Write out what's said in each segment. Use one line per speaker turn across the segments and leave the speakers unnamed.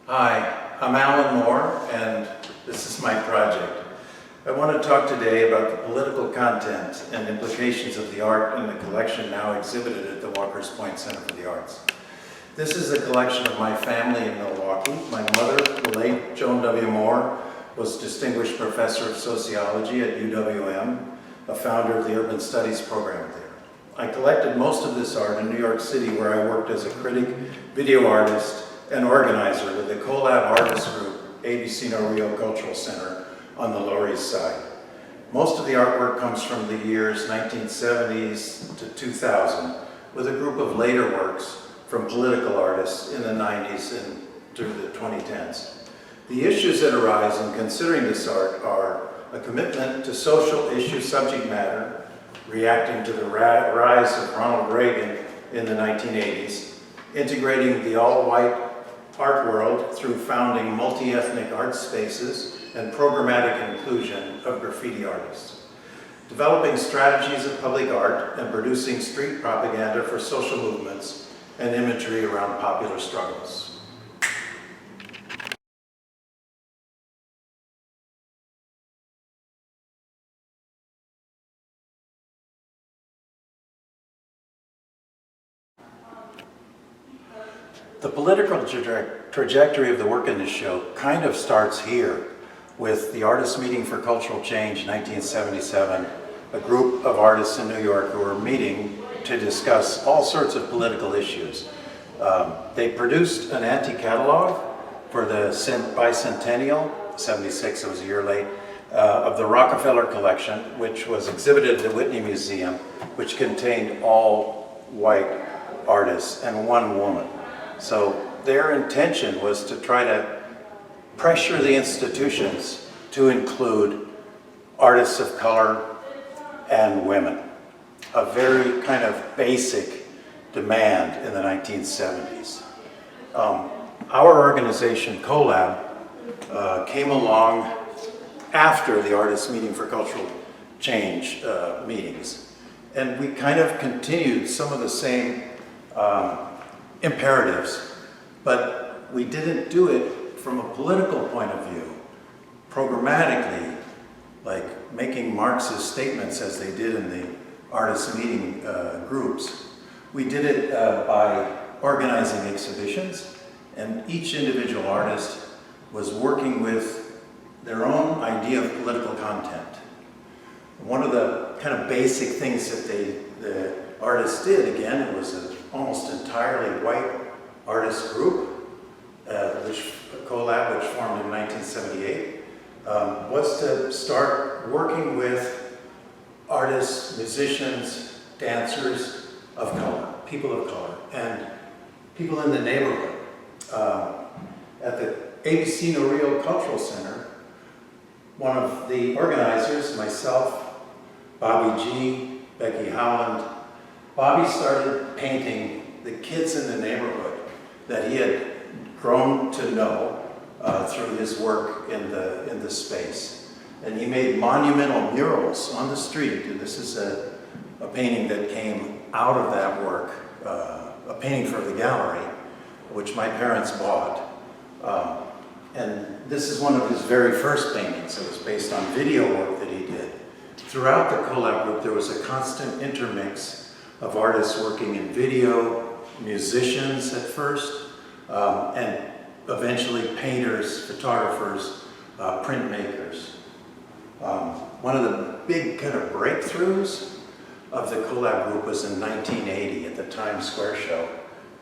Hi, I'm Alan Moore, and this is my project. I want to talk today about the political content and implications of the art in the collection now exhibited at the Walker's Point Center for the Arts. This is a collection of my family in Milwaukee. My mother, the late Joan W. Moore, was Distinguished Professor of Sociology at UWM, a founder of the Urban Studies program there. I collected most of this art in New York City, where I worked as a critic, video artist, and organizer with the Collab artist group, ABC No Rio Cultural Center on the Lower East Side. Most of the artwork comes from the years 1970s to 2000, with a group of later works from political artists in the 90s and through the 2010s. The issues that arise in considering this art are a commitment to social issue subject matter, reacting to the rise of Ronald Reagan in the 1980s, integrating the all-white art world through founding multi-ethnic art spaces and programmatic inclusion of graffiti artists, developing strategies of public art and producing street propaganda for social movements and imagery around popular struggles. The political trajectory of the work in this show kind of starts here with the Artists Meeting for Cultural Change 1977, a group of artists in New York who were meeting to discuss all sorts of political issues. They produced an anti-catalog for the bicentennial, 76, it was a year late, of the Rockefeller collection, which was exhibited at the Whitney Museum, which contained all white artists and one woman. So their intention was to try to pressure the institutions to include artists of color and women, a very kind of basic demand in the 1970s. Our organization, Collab, came along after the Artists Meeting for Cultural Change meetings. And we kind of continued some of the same imperatives, but we didn't do it from a political point of view, programmatically, like making Marxist statements as they did in the artists meeting groups. We did it by organizing exhibitions, and each individual artist was working with their own idea of political content. One of the kind of basic things that the artists did, again, it was an almost entirely white artist group, Collab, which formed in 1978, was to start working with artists, musicians, dancers of color, people of color, and people in the neighborhood. At the ABC No Rio Cultural Center, one of the organizers, myself, Bobby G, Becky Howland, Bobby started painting the kids in the neighborhood that he had grown to know through his work in the space. And he made monumental murals on the street, and this is a painting that came out of that work, a painting for the gallery, which my parents bought. And this is one of his very first paintings. It was based on video work that he did. Throughout the Collab group, there was a constant intermix of artists working in video, musicians at first, and eventually painters, photographers, printmakers. One of the big kind of breakthroughs of the Collab group was in 1980 at the Times Square show.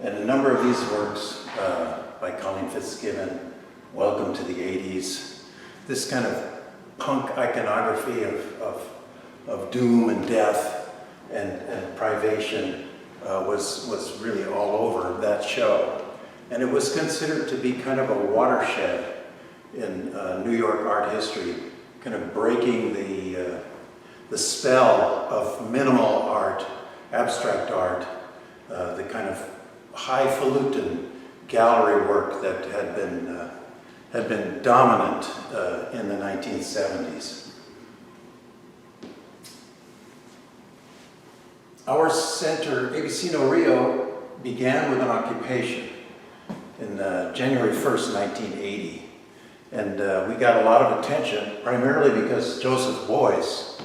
And a number of these works by Colleen Fitzgibbon, Welcome to the 80s, this kind of punk iconography of doom and death and privation was really all over that show. And it was considered to be kind of a watershed in New York art history, kind of breaking the spell of minimal art, abstract art, the kind of highfalutin gallery work that had been dominant in the 1970s. Our center, ABC No Rio, began with an occupation in in January 1st, 1980. And we got a lot of attention, primarily because Joseph Beuys,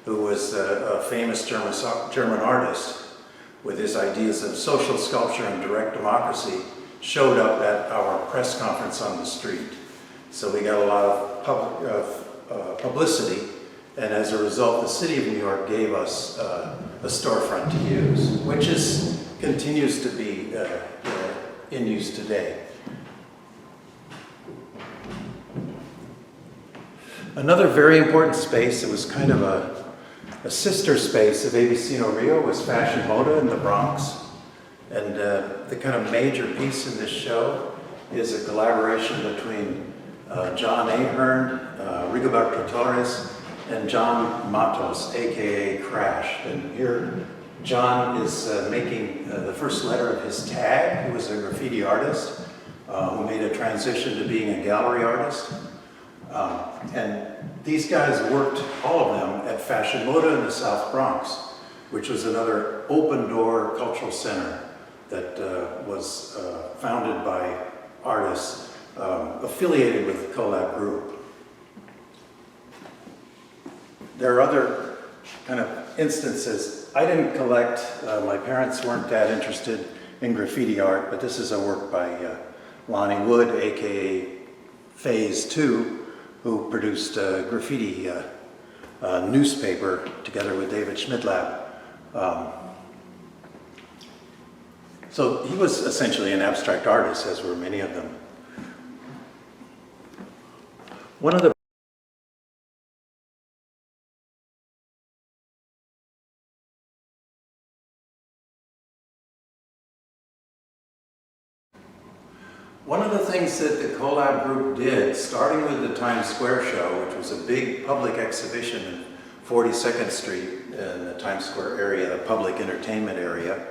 who was a famous German artist with his ideas of social sculpture and direct democracy, showed up at our press conference on the street. So we got a lot of publicity, and as a result, the city of New York gave us a storefront to use, which continues to be in use today. Another very important space, it was kind of a sister space of Avicino Rio, was Fashion Moda in the Bronx. And the kind of major piece in this show is a collaboration between John Ahern, Rigoberto Torres, and John Matos, aka Crash. And here John is making the first letter of his tag. He was a graffiti artist who made a transition to being a gallery artist. And these guys worked, all of them, at Fashion Moda in the South Bronx, which was another open-door cultural center that was founded by artists affiliated with the Collab Group. There are other kind of instances. I didn't collect, my parents weren't that interested in graffiti art, but this is a work by Lonnie Wood, aka Phase 2, who produced a graffiti newspaper together with David Schmidlap. So he was essentially an abstract artist, as were many of them. One of the things that the Collab Group did, starting with the Times Square show, which was a big public exhibition in 42nd Street in the Times Square area, the public entertainment area,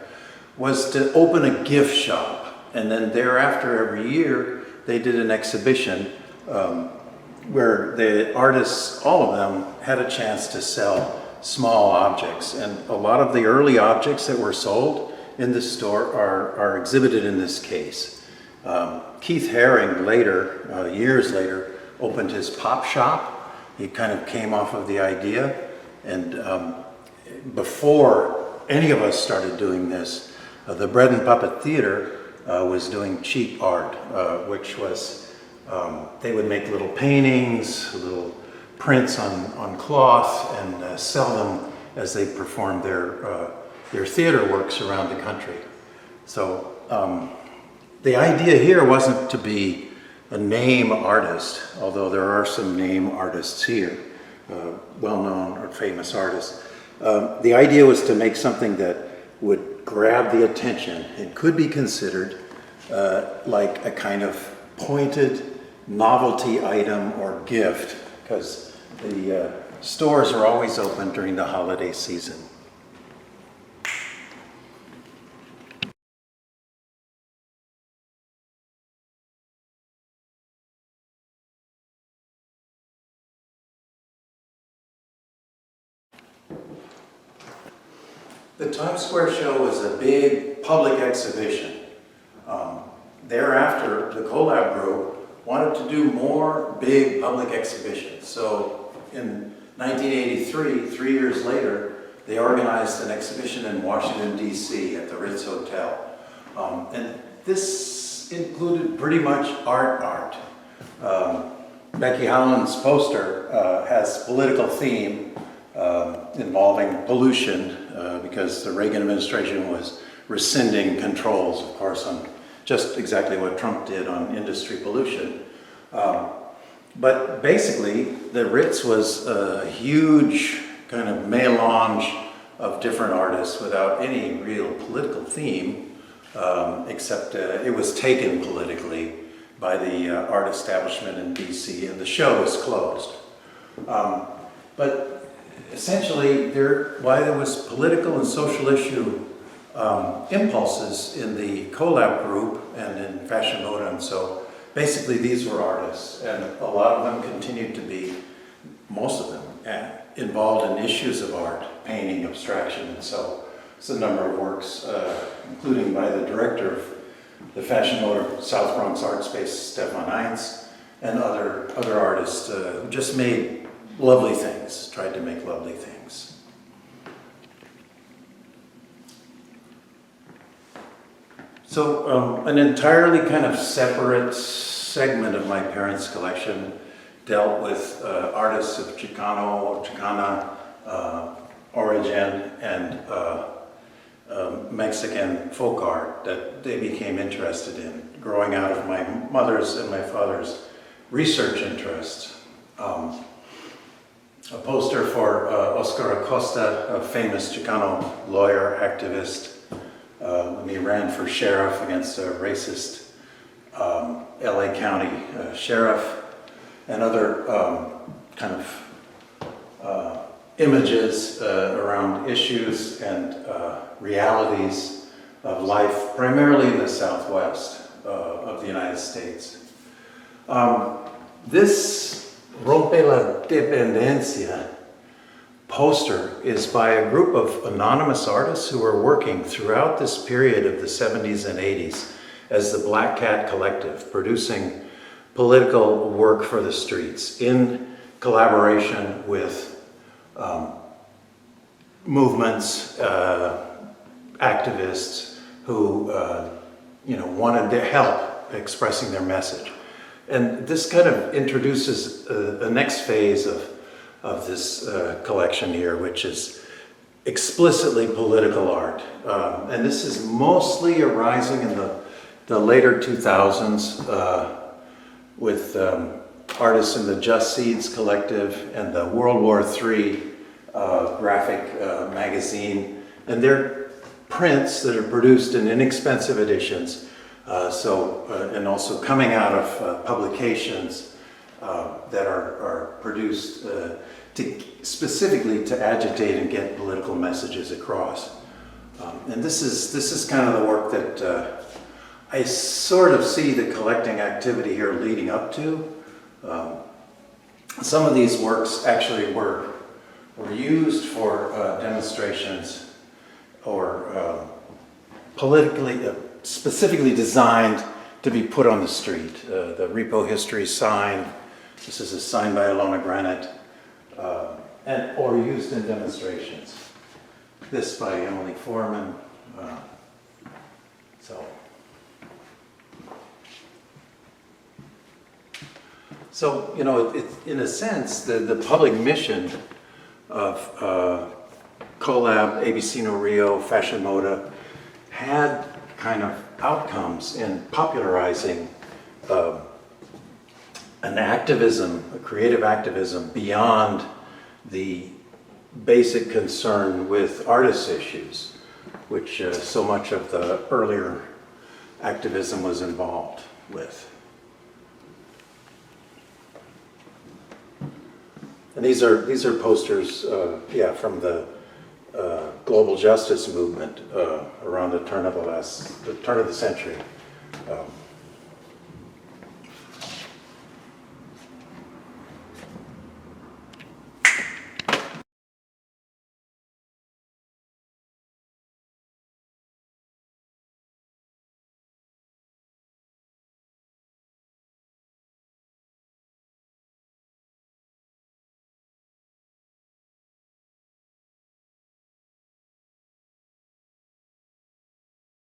was to open a gift shop. And then thereafter, every year, they did an exhibition where the artists, all of them, had a chance to sell small objects. And a lot of the early objects that were sold in this store are exhibited in this case. Keith Haring later, years later, opened his pop shop. He kind of came off of the idea. And before any of us started doing this, the Bread and Puppet Theater was doing cheap art, which was, they would make little paintings, little prints on cloth, and sell them as they performed their theater works around the country. So the idea here wasn't to be a name artist, although there are some name artists here, well-known or famous artists. The idea was to make something that would grab the attention. It could be considered like a kind of pointed novelty item or gift, because the stores are always open during the holiday season. The Times Square show was a big public exhibition. Thereafter, the Collab Group wanted to do more big public exhibitions. So in 1983, 3 years later, they organized an exhibition in Washington, D.C. at the Ritz Hotel. And this included pretty much art. Becky Howland's poster has political theme involving pollution because the Reagan administration was rescinding controls, of course, on just exactly what Trump did on industry pollution. But basically, the Ritz was a huge kind of melange of different artists without any real political theme, except it was taken politically by the art establishment in DC, and the show was closed. But essentially, why there was political and social issue impulses in the Collab Group and in Fashion Moda, and so basically these were artists, and a lot of them continued to be, most of them, involved in issues of art, painting, abstraction, and so it's a number of works, including by the director of the Fashion Motor South Bronx Art Space, Stefan Heinz, and other artists who just made lovely things, tried to make lovely things. So an entirely kind of separate segment of my parents' collection dealt with artists of Chicana origin and Mexican folk art that they became interested in, growing out of my mother's and my father's research interests. A poster for Oscar Acosta, a famous Chicano lawyer, activist, when he ran for sheriff against a racist LA County sheriff, and other kind of images around issues and realities of life, primarily in the Southwest of the United States. This Rompe la Dependencia poster is by a group of anonymous artists who were working throughout this period of the 70s and 80s as the Black Cat Collective, producing political work for the streets in collaboration with movements, activists who wanted their help expressing their message. And this kind of introduces the next phase of this collection here, which is explicitly political art. And this is mostly arising in the later 2000s with artists in the Just Seeds Collective and the World War III graphic magazine, and they're prints that are produced in inexpensive editions, and also coming out of publications that are produced specifically to agitate and get political messages across. And this is kind of the work that I sort of see the collecting activity here leading up to. Some of these works actually were used for demonstrations or specifically designed to be put on the street. The Repo History sign, this is a sign by Alona Granite, or used in demonstrations. This by Emily Foreman. So, it's, in a sense, the public mission of Collab, ABC No Rio, Fashion Moda had kind of outcomes in popularizing an activism, a creative activism beyond the basic concern with artists' issues, which so much of the earlier activism was involved with. And these are posters, from the global justice movement around the turn of the century.